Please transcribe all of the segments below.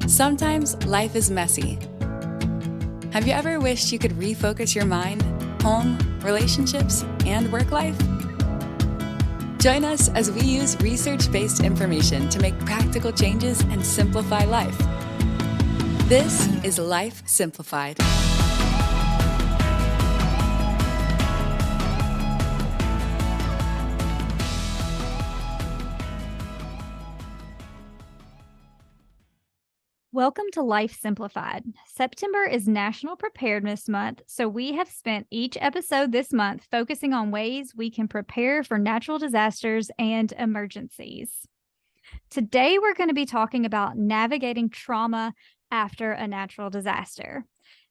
Sometimes life is messy. Have you ever wished you could refocus your mind, home, relationships, and work life? Join us as we use research-based information to make practical changes and simplify life. This is Life Simplified. Welcome to Life Simplified. September is National Preparedness Month, so we have spent each episode this month focusing on ways we can prepare for natural disasters and emergencies. Today, we're going to be talking about navigating trauma after a natural disaster.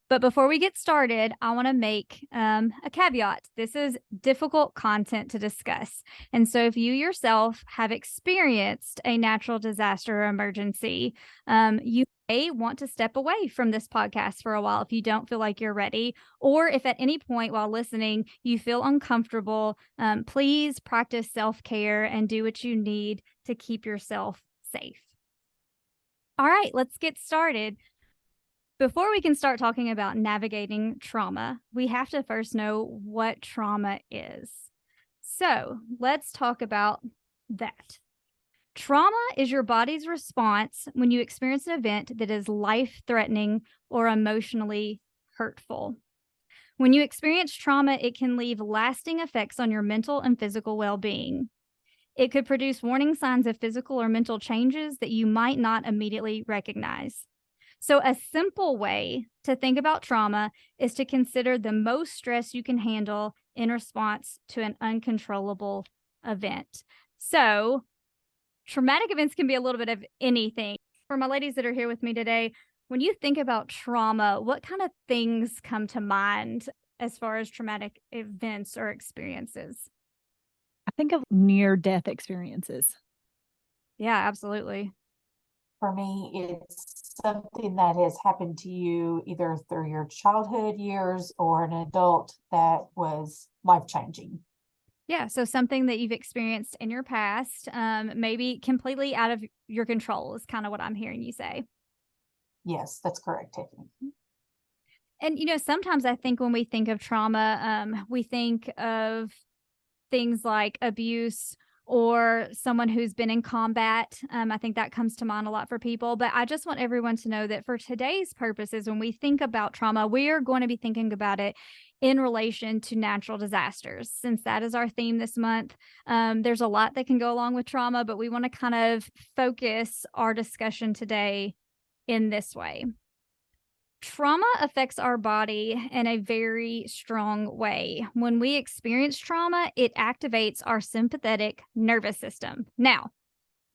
But before we get started, I want to make a caveat. This is difficult content to discuss. And so if you yourself have experienced a natural disaster or emergency, you may want to step away from this podcast for a while if you don't feel like you're ready, or if at any point while listening you feel uncomfortable, please practice self-care and do what you need to keep yourself safe. All right, let's get started. Before we can start talking about navigating trauma, we have to first know what trauma is. So let's talk about that. Trauma is your body's response when you experience an event that is life-threatening or emotionally hurtful. When you experience trauma, it can leave lasting effects on your mental and physical well-being. It could produce warning signs of physical or mental changes that you might not immediately recognize. So a simple way to think about trauma is to consider the most stress you can handle in response to an uncontrollable event. So traumatic events can be a little bit of anything. For my ladies that are here with me today, when you think about trauma, what kind of things come to mind as far as traumatic events or experiences? I think of near-death experiences. Yeah, absolutely. For me, it's something that has happened to you either through your childhood years or an adult that was life-changing. Yeah, so something that you've experienced in your past, maybe completely out of your control is kind of what I'm hearing you say. Yes, that's correct, Tiffany. And, sometimes I think when we think of trauma, we think of things like abuse or someone who's been in combat. I think that comes to mind a lot for people. But I just want everyone to know that for today's purposes, when we think about trauma, we are going to be thinking about it in relation to natural disasters. Since that is our theme this month, there's a lot that can go along with trauma, but we want to kind of focus our discussion today in this way. Trauma affects our body in a very strong way. When we experience trauma, it activates our sympathetic nervous system. Now,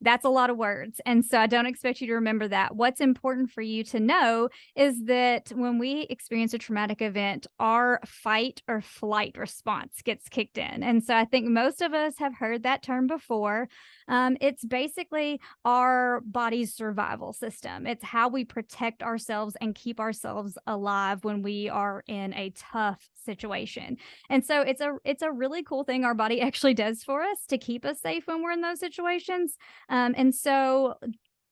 that's a lot of words, and so I don't expect you to remember that. What's important for you to know is that when we experience a traumatic event, our fight or flight response gets kicked in. And so I think most of us have heard that term before. It's basically our body's survival system. It's how we protect ourselves and keep ourselves alive when we are in a tough situation. And so it's a really cool thing our body actually does for us to keep us safe when we're in those situations. And so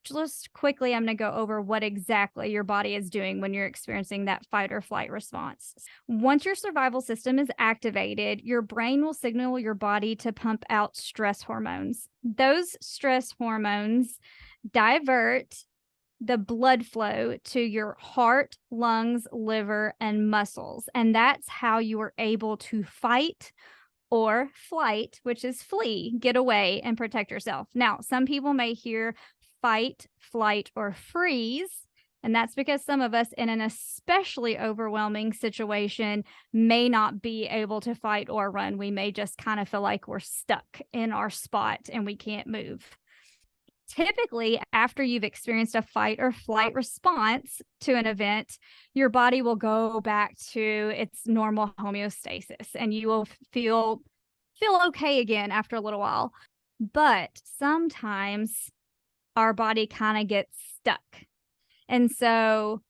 just quickly, I'm going to go over what exactly your body is doing when you're experiencing that fight or flight response. Once your survival system is activated, your brain will signal your body to pump out stress hormones. Those stress hormones divert the blood flow to your heart, lungs, liver, and muscles. And that's how you are able to fight or flight, which is flee, get away, and protect yourself. Now, some people may hear fight, flight, or freeze, and that's because some of us in an especially overwhelming situation may not be able to fight or run. We may just kind of feel like we're stuck in our spot and we can't move. Typically, after you've experienced a fight or flight response to an event, your body will go back to its normal homeostasis and you will feel okay again after a little while. But sometimes our body kind of gets stuck. And so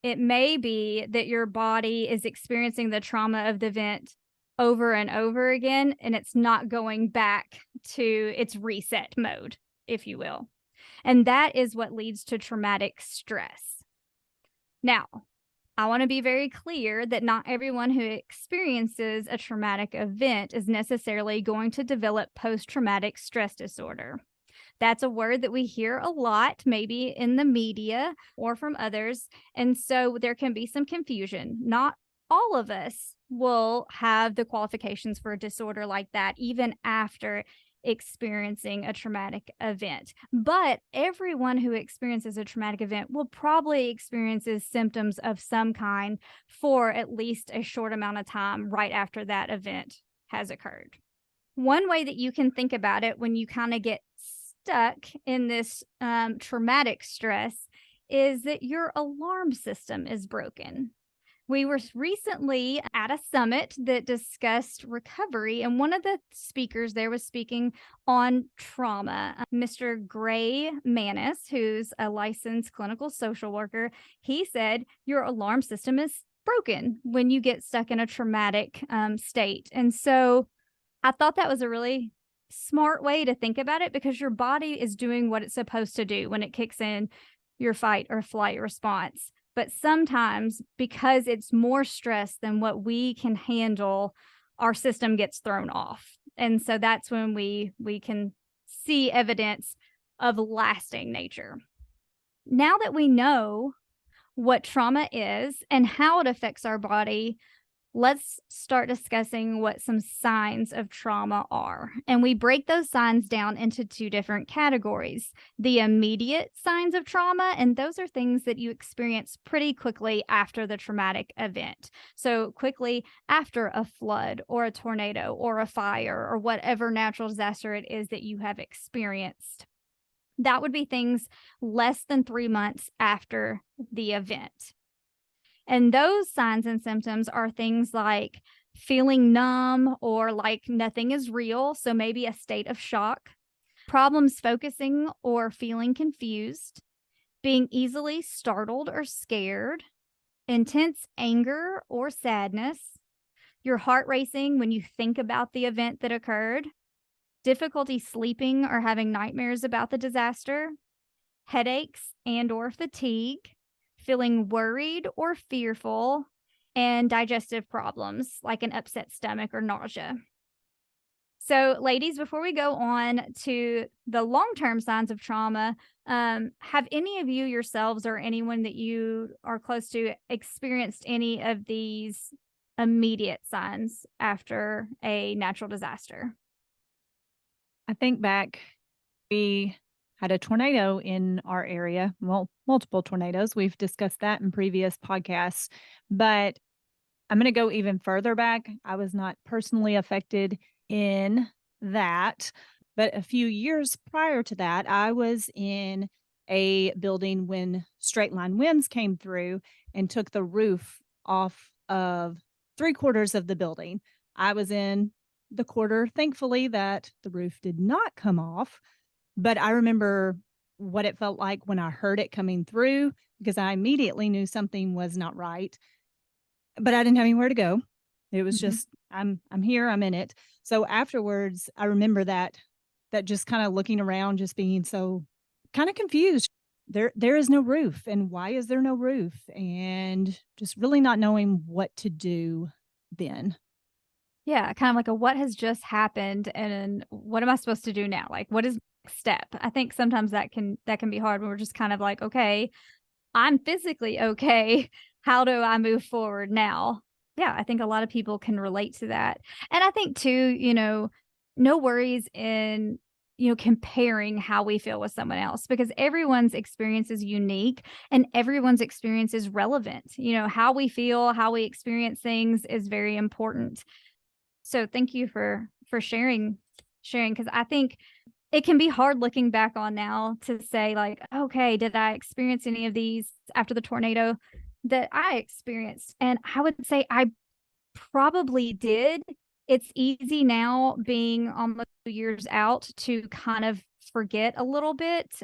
it may be that your body is experiencing the trauma of the event over and over again, and it's not going back to its reset mode, if you will. And that is what leads to traumatic stress. Now, I want to be very clear that not everyone who experiences a traumatic event is necessarily going to develop post-traumatic stress disorder. That's a word that we hear a lot, maybe in the media or from others. And so there can be some confusion. Not all of us will have the qualifications for a disorder like that, even after experiencing a traumatic event. But everyone who experiences a traumatic event will probably experience symptoms of some kind for at least a short amount of time right after that event has occurred. One way that you can think about it when you kind of get stuck in this traumatic stress is that your alarm system is broken. We were recently at a summit that discussed recovery, and one of the speakers there was speaking on trauma. Mr. Gray Manis, who's a licensed clinical social worker, he said your alarm system is broken when you get stuck in a traumatic state. And so I thought that was a really smart way to think about it, because your body is doing what it's supposed to do when it kicks in your fight or flight response. But sometimes, because it's more stress than what we can handle, our system gets thrown off. And so that's when we can see evidence of lasting nature. Now that we know what trauma is and how it affects our body, let's start discussing what some signs of trauma are. And we break those signs down into two different categories: the immediate signs of trauma, and those are things that you experience pretty quickly after the traumatic event. So quickly after a flood or a tornado or a fire or whatever natural disaster it is that you have experienced. That would be things less than 3 months after the event. And those signs and symptoms are things like feeling numb or like nothing is real, so maybe a state of shock, problems focusing or feeling confused, being easily startled or scared, intense anger or sadness, your heart racing when you think about the event that occurred, difficulty sleeping or having nightmares about the disaster, headaches and or fatigue, feeling worried or fearful, and digestive problems like an upset stomach or nausea. So, ladies, before we go on to the long-term signs of trauma, have any of you yourselves or anyone that you are close to experienced any of these immediate signs after a natural disaster? I think back, we had a tornado in our area. Well, multiple tornadoes. We've discussed that in previous podcasts, but I'm going to go even further back. I was not personally affected in that, but a few years prior to that, I was in a building when straight line winds came through and took the roof off of 3/4 of the building. I was in the quarter, thankfully, that the roof did not come off. But I remember what it felt like when I heard it coming through, because I immediately knew something was not right, but I didn't have anywhere to go. It was just, I'm here, I'm in it. So afterwards, I remember that just kind of looking around, just being so kind of confused. There is no roof, and why is there no roof? And just really not knowing what to do then. Yeah, kind of like a what has just happened and what am I supposed to do now? Like, what is next step? I think sometimes that can be hard when we're just kind of like, okay, I'm physically okay. How do I move forward now? Yeah, I think a lot of people can relate to that. And I think too, no worries in comparing how we feel with someone else, because everyone's experience is unique and everyone's experience is relevant. How we feel, how we experience things is very important. So thank you for sharing, because I think it can be hard looking back on now to say like, okay, did I experience any of these after the tornado that I experienced? And I would say I probably did. It's easy now, being almost 2 years out, to kind of forget a little bit.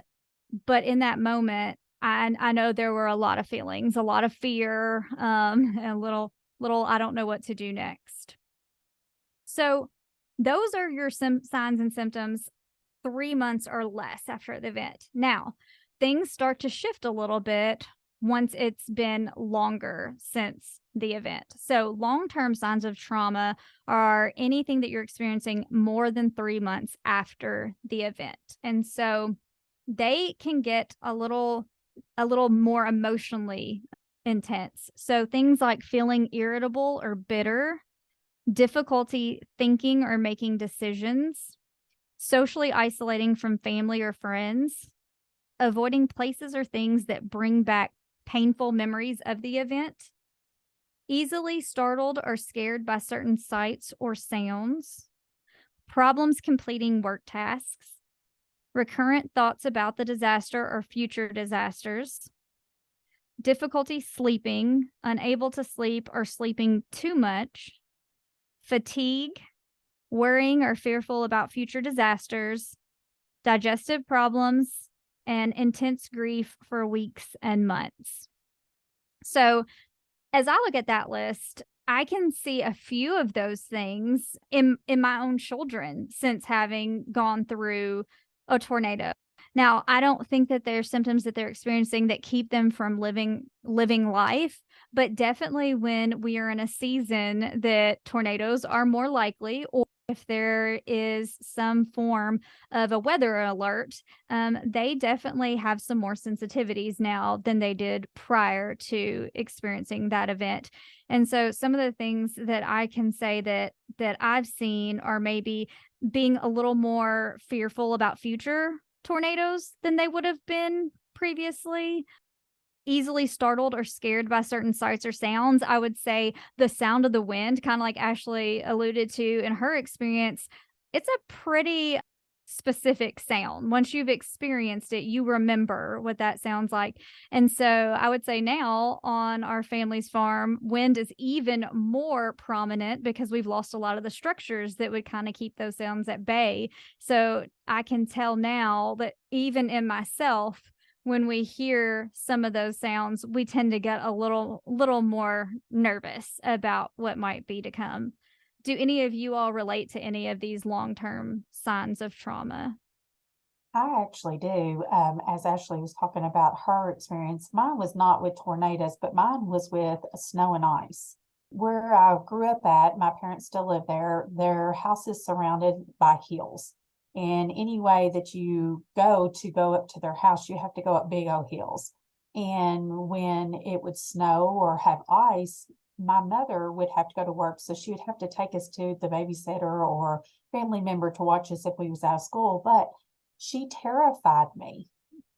But in that moment, I know there were a lot of feelings, a lot of fear, and a little I don't know what to do next. So those are your signs and symptoms 3 months or less after the event. Now, things start to shift a little bit once it's been longer since the event. So long-term signs of trauma are anything that you're experiencing more than 3 months after the event. And so they can get a little more emotionally intense. So things like feeling irritable or bitter, difficulty thinking or making decisions, socially isolating from family or friends, avoiding places or things that bring back painful memories of the event, easily startled or scared by certain sights or sounds, problems completing work tasks, recurrent thoughts about the disaster or future disasters, difficulty sleeping, unable to sleep or sleeping too much, fatigue, worrying or fearful about future disasters, digestive problems, and intense grief for weeks and months. So as I look at that list, I can see a few of those things in my own children since having gone through a tornado. Now, I don't think that there's symptoms that they're experiencing that keep them from living life, but definitely when we are in a season that tornadoes are more likely, or if there is some form of a weather alert, they definitely have some more sensitivities now than they did prior to experiencing that event. And so some of the things that I can say that I've seen are maybe being a little more fearful about future tornadoes than they would have been previously, easily startled or scared by certain sights or sounds. I would say the sound of the wind, kind of like Ashley alluded to in her experience, it's a pretty specific sound. Once you've experienced it, you remember what that sounds like. And so I would say now on our family's farm, wind is even more prominent because we've lost a lot of the structures that would kind of keep those sounds at bay. So I can tell now that even in myself, when we hear some of those sounds, we tend to get a little more nervous about what might be to come. Do any of you all relate to any of these long-term signs of trauma? I actually do. As Ashley was talking about her experience, mine was not with tornadoes, but mine was with snow and ice. Where I grew up at, my parents still live there. Their house is surrounded by hills. And any way that you go up to their house, you have to go up big old hills. And when it would snow or have ice, my mother would have to go to work. So she would have to take us to the babysitter or family member to watch us if we was out of school. But she terrified me.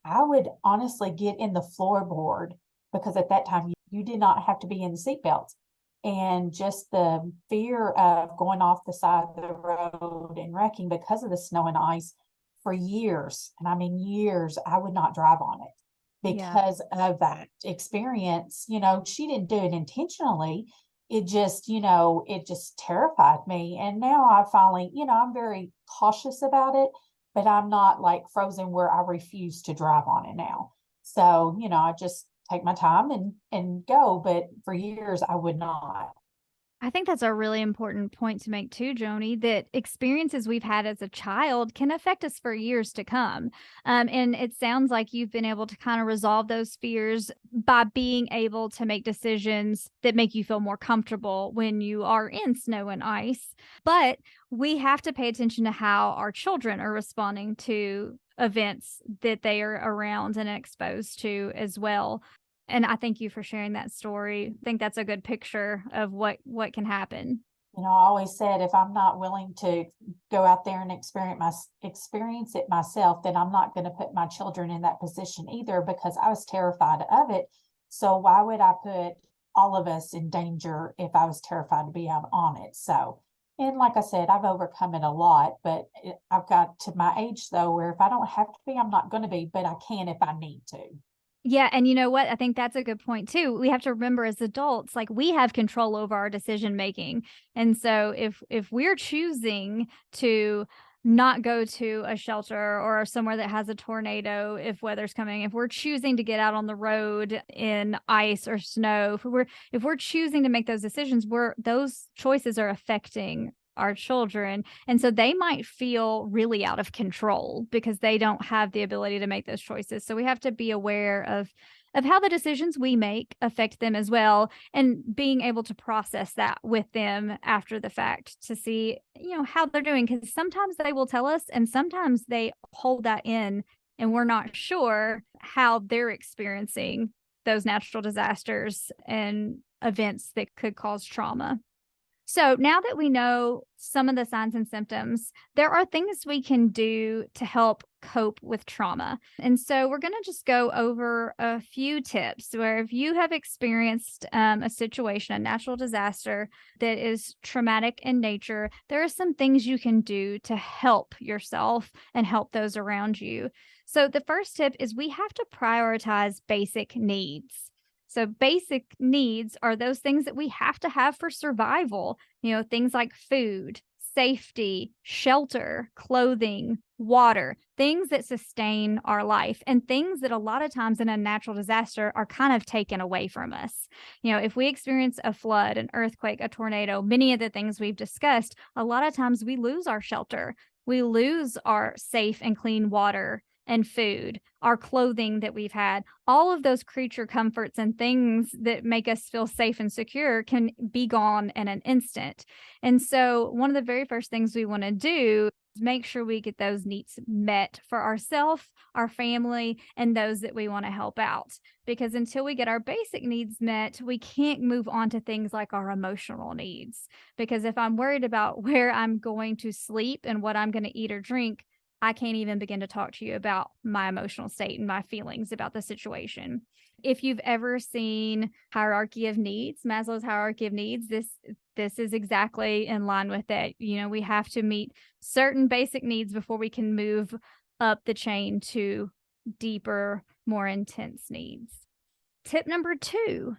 I would honestly get in the floorboard because at that time you did not have to be in seatbelts. And just the fear of going off the side of the road and wrecking because of the snow and ice for years, and I mean years, I would not drive on it because of that experience. She didn't do it intentionally. It just, it just terrified me. And now I finally, I'm very cautious about it, but I'm not like frozen where I refuse to drive on it now. So, I just take my time and go. But for years, I would not. I think that's a really important point to make too, Joni, that experiences we've had as a child can affect us for years to come. And it sounds like you've been able to kind of resolve those fears by being able to make decisions that make you feel more comfortable when you are in snow and ice. But we have to pay attention to how our children are responding to events that they are around and exposed to as well. And I thank you for sharing that story. I think that's a good picture of what can happen. I always said, if I'm not willing to go out there and experience it myself, then I'm not going to put my children in that position either, because I was terrified of it. So why would I put all of us in danger if I was terrified to be out on it? So, and like I said, I've overcome it a lot, but I've got to my age though, where if I don't have to be, I'm not going to be, but I can if I need to. Yeah. And you know what? I think that's a good point too. We have to remember as adults, like we have control over our decision making. And so if we're choosing to not go to a shelter or somewhere that has a tornado, if weather's coming, if we're choosing to get out on the road in ice or snow, if we're choosing to make those decisions, those choices are affecting our children. And so they might feel really out of control because they don't have the ability to make those choices. So we have to be aware of how the decisions we make affect them as well, and being able to process that with them after the fact to see, how they're doing. Because sometimes they will tell us, and sometimes they hold that in, and we're not sure how they're experiencing those natural disasters and events that could cause trauma. So now that we know some of the signs and symptoms, there are things we can do to help cope with trauma. And so we're going to just go over a few tips where if you have experienced a situation, a natural disaster that is traumatic in nature, there are some things you can do to help yourself and help those around you. So the first tip is we have to prioritize basic needs. So basic needs are those things that we have to have for survival, things like food, safety, shelter, clothing, water, things that sustain our life, and things that a lot of times in a natural disaster are kind of taken away from us. If we experience a flood, an earthquake, a tornado, many of the things we've discussed, a lot of times we lose our shelter. We lose our safe and clean water and food, our clothing that we've had. All of those creature comforts and things that make us feel safe and secure can be gone in an instant. And so one of the very first things we want to do is make sure we get those needs met for ourselves, our family, and those that we want to help out. Because until we get our basic needs met, we can't move on to things like our emotional needs. Because if I'm worried about where I'm going to sleep and what I'm going to eat or drink, I can't even begin to talk to you about my emotional state and my feelings about the situation. If you've ever seen hierarchy of needs, Maslow's hierarchy of needs, this is exactly in line with that. We have to meet certain basic needs before we can move up the chain to deeper, more intense needs. Tip number 2,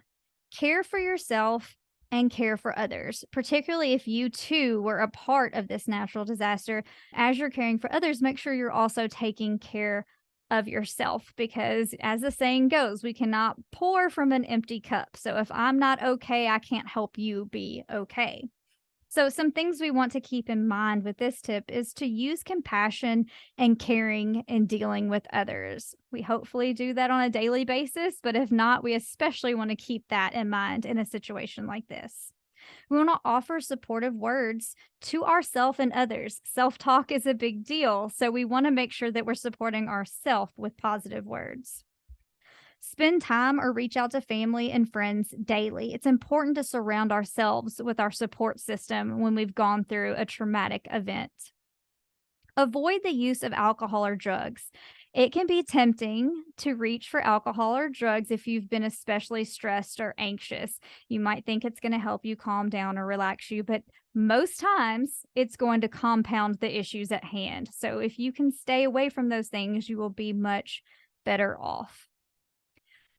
care for yourself and care for others, particularly if you too were a part of this natural disaster. As you're caring for others, make sure you're also taking care of yourself, because as the saying goes, we cannot pour from an empty cup. So if I'm not okay, I can't help you be okay. So some things we want to keep in mind with this tip is to use compassion and caring in dealing with others. We hopefully do that on a daily basis, but if not, we especially want to keep that in mind in a situation like this. We want to offer supportive words to ourselves and others. Self-talk is a big deal, so we want to make sure that we're supporting ourselves with positive words. Spend time or reach out to family and friends daily. It's important to surround ourselves with our support system when we've gone through a traumatic event. Avoid the use of alcohol or drugs. It can be tempting to reach for alcohol or drugs if you've been especially stressed or anxious. You might think it's going to help you calm down or relax you, but most times it's going to compound the issues at hand. So if you can stay away from those things, you will be much better off.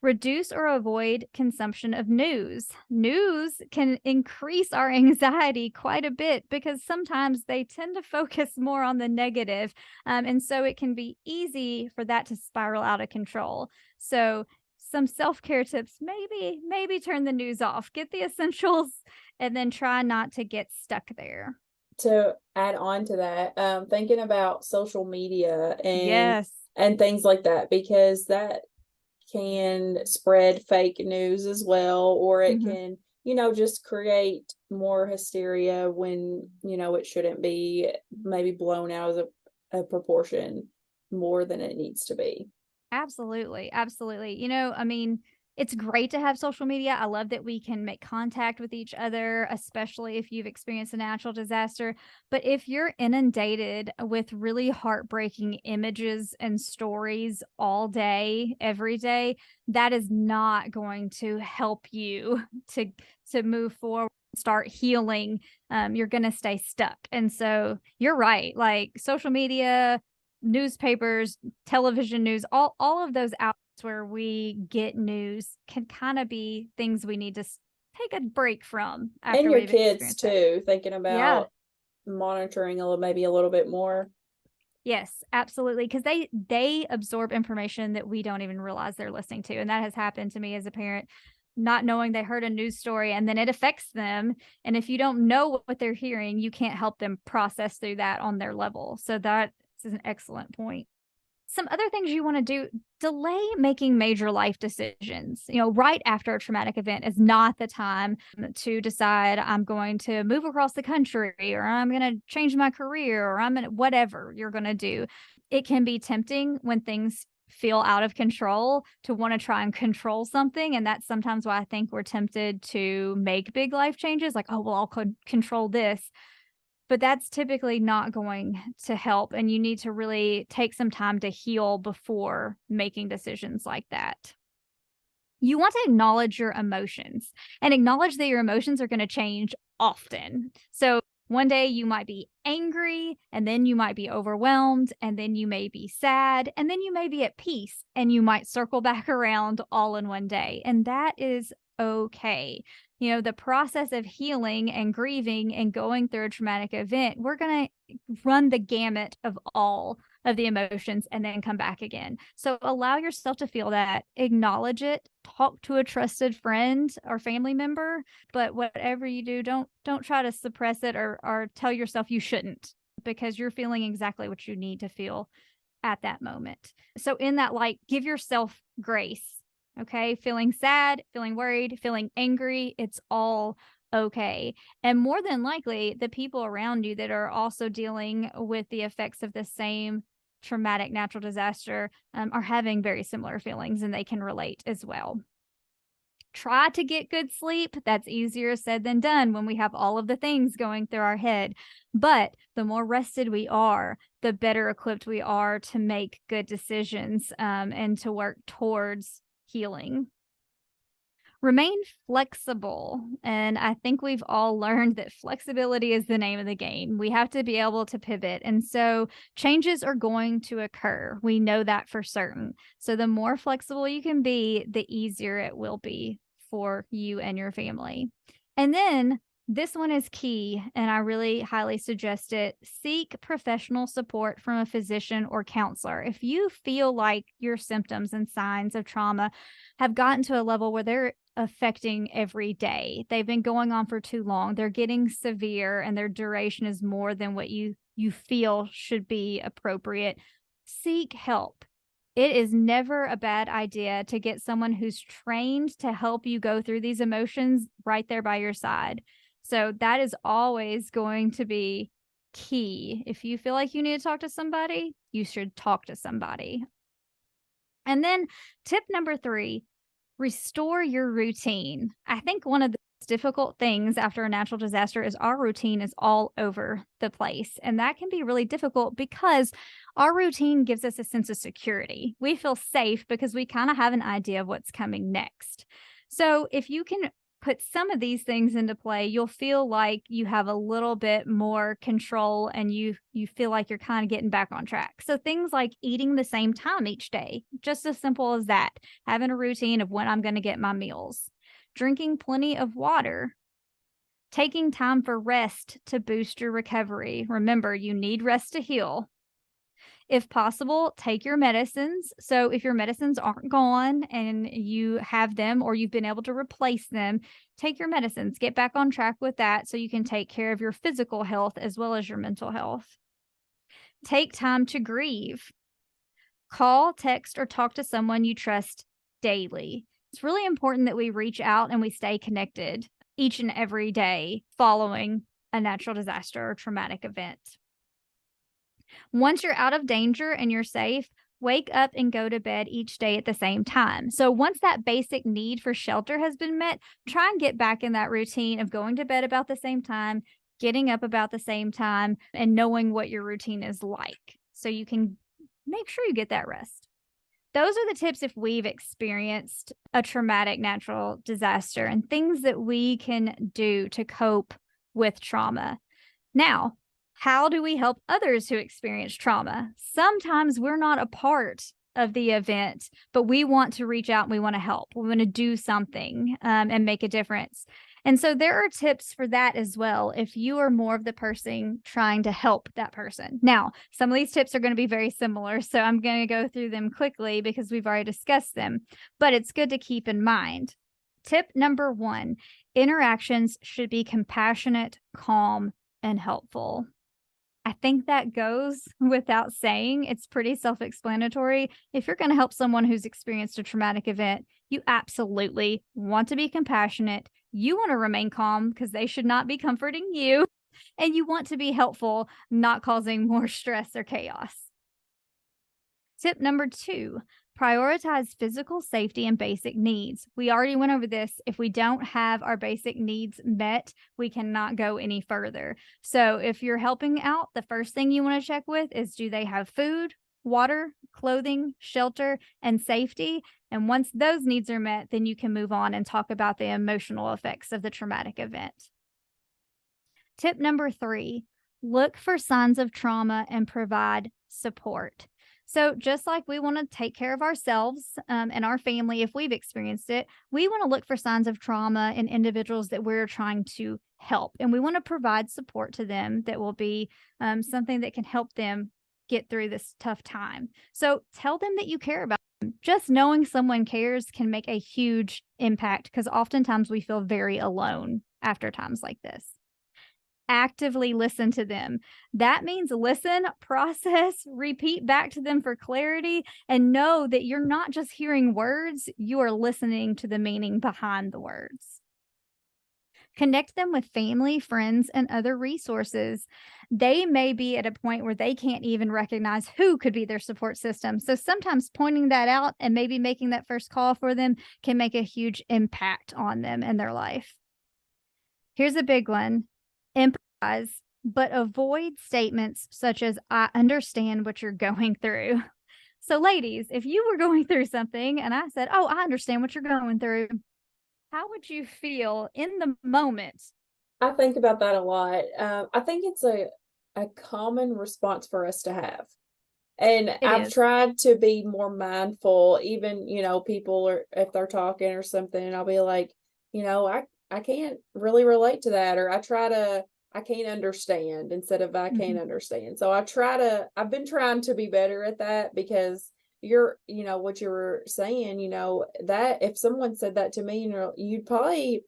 Reduce or avoid consumption of news. News can increase our anxiety quite a bit because sometimes they tend to focus more on the negative. And so it can be easy for that to spiral out of control. So some self-care tips, maybe turn the news off, get the essentials, and then try not to get stuck there. To add on to that, thinking about social media Yes. and things like that, because that can spread fake news as well, or it can, just create more hysteria when, it shouldn't be, maybe blown out of a proportion more than it needs to be. Absolutely. Absolutely. It's great to have social media. I love that we can make contact with each other, especially if you've experienced a natural disaster. But if you're inundated with really heartbreaking images and stories all day, every day, that is not going to help you to move forward, start healing. You're going to stay stuck. And so you're right. Like social media, newspapers, television news, all of those outlets where we get news can kind of be things we need to take a break from after and your we've kids too, thinking about monitoring maybe a little bit more. Yes, absolutely, because they absorb information that we don't even realize they're listening to, and that has happened to me as a parent not knowing they heard a news story and then it affects them. And if you don't know what they're hearing, you can't help them process through that on their level. So that is an excellent point. Some other things you want to do: delay making major life decisions. Right after a traumatic event is not the time to decide I'm going to move across the country, or I'm going to change my career, or I'm going to whatever you're going to do. It can be tempting when things feel out of control to want to try and control something. And that's sometimes why I think we're tempted to make big life changes, like, oh, well, I'll control this. But that's typically not going to help. And you need to really take some time to heal before making decisions like that. You want to acknowledge your emotions and acknowledge that your emotions are going to change often. So one day you might be angry, and then you might be overwhelmed, and then you may be sad, and then you may be at peace, and you might circle back around all in one day. And that is okay. The process of healing and grieving and going through a traumatic event, we're going to run the gamut of all of the emotions and then come back again. So allow yourself to feel that, acknowledge it, talk to a trusted friend or family member, but whatever you do, don't try to suppress it or tell yourself you shouldn't, because you're feeling exactly what you need to feel at that moment. So in that light, give yourself grace. Okay, feeling sad, feeling worried, feeling angry, it's all okay. And more than likely, the people around you that are also dealing with the effects of the same traumatic natural disaster are having very similar feelings, and they can relate as well. Try to get good sleep. That's easier said than done when we have all of the things going through our head. But the more rested we are, the better equipped we are to make good decisions and to work towards healing. Remain flexible. And I think we've all learned that flexibility is the name of the game. We have to be able to pivot. And so changes are going to occur. We know that for certain. So the more flexible you can be, the easier it will be for you and your family. And then this one is key, and I really highly suggest it. Seek professional support from a physician or counselor. If you feel like your symptoms and signs of trauma have gotten to a level where they're affecting every day, they've been going on for too long, they're getting severe, and their duration is more than what you feel should be appropriate, seek help. It is never a bad idea to get someone who's trained to help you go through these emotions right there by your side. So that is always going to be key. If you feel like you need to talk to somebody, you should talk to somebody. And then tip number 3, restore your routine. I think one of the difficult things after a natural disaster is our routine is all over the place. And that can be really difficult because our routine gives us a sense of security. We feel safe because we kind of have an idea of what's coming next. So if you can put some of these things into play, you'll feel like you have a little bit more control, and you feel like you're kind of getting back on track. So things like eating the same time each day, just as simple as that, having a routine of when I'm going to get my meals, drinking plenty of water, taking time for rest to boost your recovery. Remember, you need rest to heal. If possible, take your medicines. So if your medicines aren't gone and you have them, or you've been able to replace them, take your medicines, get back on track with that so you can take care of your physical health as well as your mental health. Take time to grieve. Call, text, or talk to someone you trust daily. It's really important that we reach out and we stay connected each and every day following a natural disaster or traumatic event. Once you're out of danger and you're safe, wake up and go to bed each day at the same time. So once that basic need for shelter has been met, try and get back in that routine of going to bed about the same time, getting up about the same time, and knowing what your routine is like so you can make sure you get that rest. Those are the tips if we've experienced a traumatic natural disaster, and things that we can do to cope with trauma. Now, how do we help others who experience trauma? Sometimes we're not a part of the event, but we want to reach out and we want to help. We want to do something and make a difference. And so there are tips for that as well, if you are more of the person trying to help that person. Now, some of these tips are going to be very similar, so I'm going to go through them quickly because we've already discussed them, but it's good to keep in mind. Tip number 1, interactions should be compassionate, calm, and helpful. I think that goes without saying. It's pretty self-explanatory. If you're going to help someone who's experienced a traumatic event, you absolutely want to be compassionate. You want to remain calm because they should not be comforting you. And you want to be helpful, not causing more stress or chaos. Tip number 2, prioritize physical safety and basic needs. We already went over this. If we don't have our basic needs met, we cannot go any further. So if you're helping out, the first thing you want to check with is, do they have food, water, clothing, shelter, and safety? And once those needs are met, then you can move on and talk about the emotional effects of the traumatic event. Tip number 3, look for signs of trauma and provide support. So just like we want to take care of ourselves and our family if we've experienced it, we want to look for signs of trauma in individuals that we're trying to help. And we want to provide support to them that will be something that can help them get through this tough time. So tell them that you care about them. Just knowing someone cares can make a huge impact, because oftentimes we feel very alone after times like this. Actively listen to them. That means listen, process, repeat back to them for clarity, and know that you're not just hearing words, you are listening to the meaning behind the words. Connect them with family, friends, and other resources. They may be at a point where they can't even recognize who could be their support system. So sometimes pointing that out and maybe making that first call for them can make a huge impact on them and their life. Here's a big one. Empathize, but avoid statements such as, I understand what you're going through. So ladies, if you were going through something and I said, oh, I understand what you're going through, how would you feel in the moment? I think about that a lot. I think it's a common response for us to have. And I've tried to be more mindful, even, people are, if they're talking or something, and I'll be like, I can't really relate to that, or I can't understand instead of I can't understand. So I've been trying to be better at that, because what you were saying, that if someone said that to me, you'd probably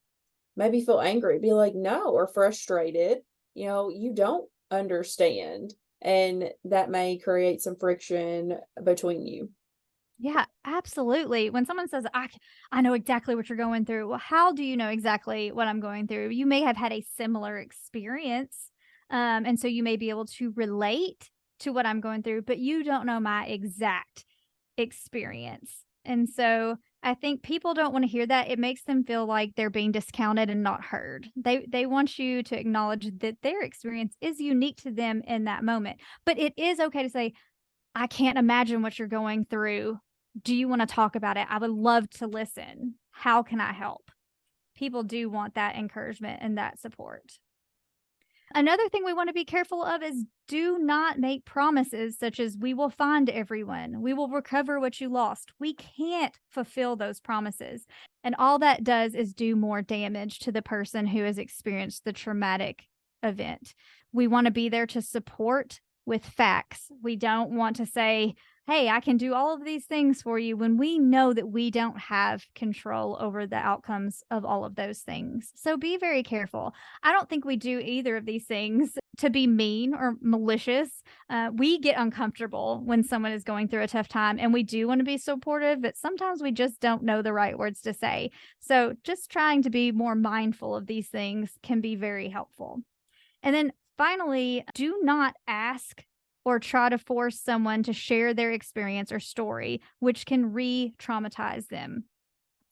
maybe feel angry, be like, no, or frustrated, you don't understand. And that may create some friction between you. Yeah, absolutely. When someone says, I know exactly what you're going through. Well, how do you know exactly what I'm going through? You may have had a similar experience. And so you may be able to relate to what I'm going through, but you don't know my exact experience. And so I think people don't want to hear that. It makes them feel like they're being discounted and not heard. They want you to acknowledge that their experience is unique to them in that moment. But it is okay to say, I can't imagine what you're going through. Do you want to talk about it? I would love to listen. How can I help? People do want that encouragement and that support. Another thing we want to be careful of is, do not make promises such as, we will find everyone, we will recover what you lost. We can't fulfill those promises. And all that does is do more damage to the person who has experienced the traumatic event. We want to be there to support with facts. We don't want to say, hey, I can do all of these things for you, when we know that we don't have control over the outcomes of all of those things. So be very careful. I don't think we do either of these things to be mean or malicious. We get uncomfortable when someone is going through a tough time, and we do want to be supportive, but sometimes we just don't know the right words to say. So just trying to be more mindful of these things can be very helpful. And then finally, do not ask or try to force someone to share their experience or story, which can re-traumatize them.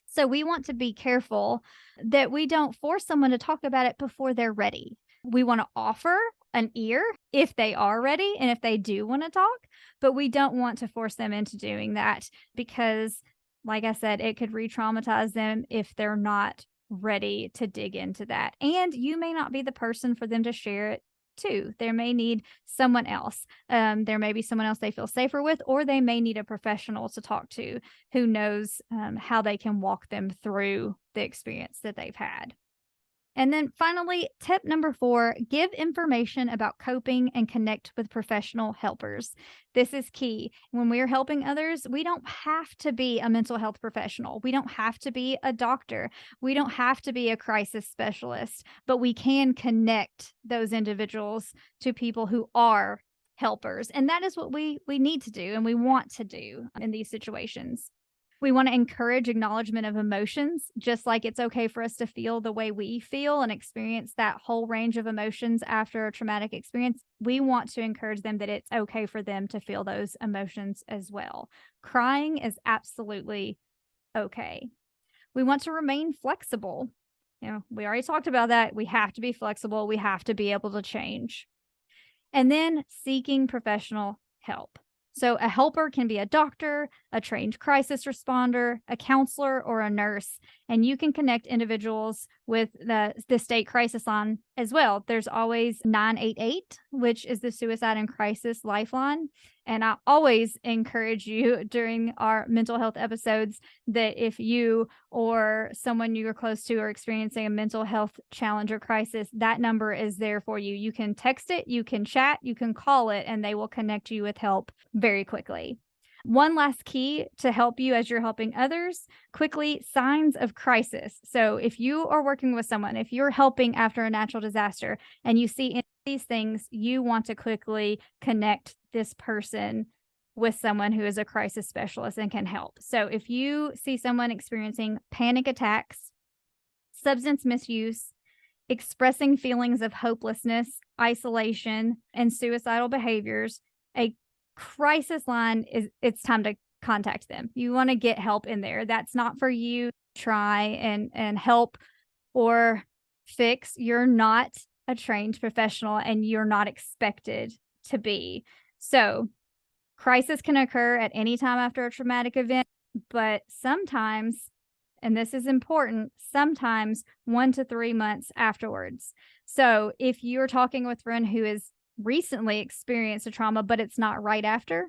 So we want to be careful that we don't force someone to talk about it before they're ready. We want to offer an ear if they are ready and if they do want to talk, but we don't want to force them into doing that, because, like I said, it could re-traumatize them if they're not ready to dig into that. And you may not be the person for them to share it to. They may need someone else. There may be someone else they feel safer with, or they may need a professional to talk to who knows how they can walk them through the experience that they've had. And then finally, tip number 4, give information about coping and connect with professional helpers. This is key. When we're helping others, we don't have to be a mental health professional. We don't have to be a doctor. We don't have to be a crisis specialist, but we can connect those individuals to people who are helpers. And that is what we need to do and we want to do in these situations. We want to encourage acknowledgement of emotions, just like it's okay for us to feel the way we feel and experience that whole range of emotions after a traumatic experience. We want to encourage them that it's okay for them to feel those emotions as well. Crying is absolutely okay. We want to remain flexible. We already talked about that. We have to be flexible. We have to be able to change. And then seeking professional help. So a helper can be a doctor, a trained crisis responder, a counselor, or a nurse. And you can connect individuals with the state crisis line as well. There's always 988, which is the suicide and crisis lifeline. And I always encourage you during our mental health episodes that if you or someone you're close to are experiencing a mental health challenge or crisis, that number is there for you. You can text it, you can chat, you can call it, and they will connect you with help very quickly. One last key to help you as you're helping others, quickly, signs of crisis. So if you are working with someone, if you're helping after a natural disaster and you see any of these things, you want to quickly connect this person with someone who is a crisis specialist and can help. So if you see someone experiencing panic attacks, substance misuse, expressing feelings of hopelessness, isolation, and suicidal behaviors, a crisis line it's time to contact them. You want to get help in there. That's not for you to try and help or fix. You're not a trained professional and you're not expected to be. So crisis can occur at any time after a traumatic event, but sometimes, and this is important, sometimes 1 to 3 months afterwards. So if you're talking with a friend who is recently experienced a trauma, but it's not right after,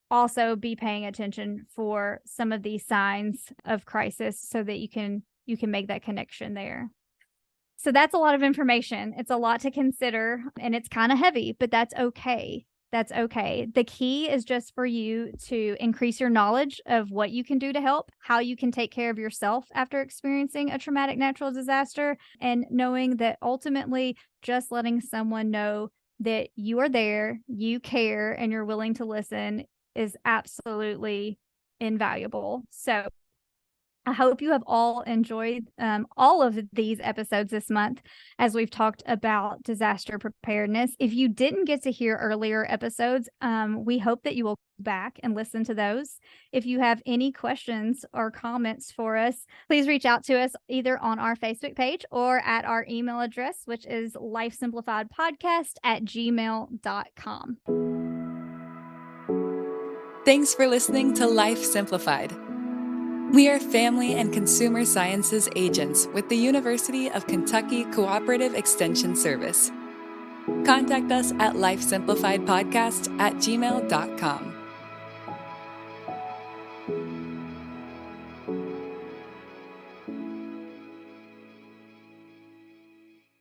also be paying attention for some of these signs of crisis so that you can make that connection there. So that's a lot of information. It's a lot to consider and it's kind of heavy, but that's okay. That's okay. The key is just for you to increase your knowledge of what you can do to help, how you can take care of yourself after experiencing a traumatic natural disaster, and knowing that ultimately just letting someone know that you are there, you care, and you're willing to listen is absolutely invaluable. So I hope you have all enjoyed all of these episodes this month as we've talked about disaster preparedness. If you didn't get to hear earlier episodes, we hope that you will go back and listen to those. If you have any questions or comments for us, please reach out to us either on our Facebook page or at our email address, which is lifesimplifiedpodcast@gmail.com. Thanks for listening to Life Simplified. We are family and consumer sciences agents with the University of Kentucky Cooperative Extension Service. Contact us at lifesimplifiedpodcast@gmail.com.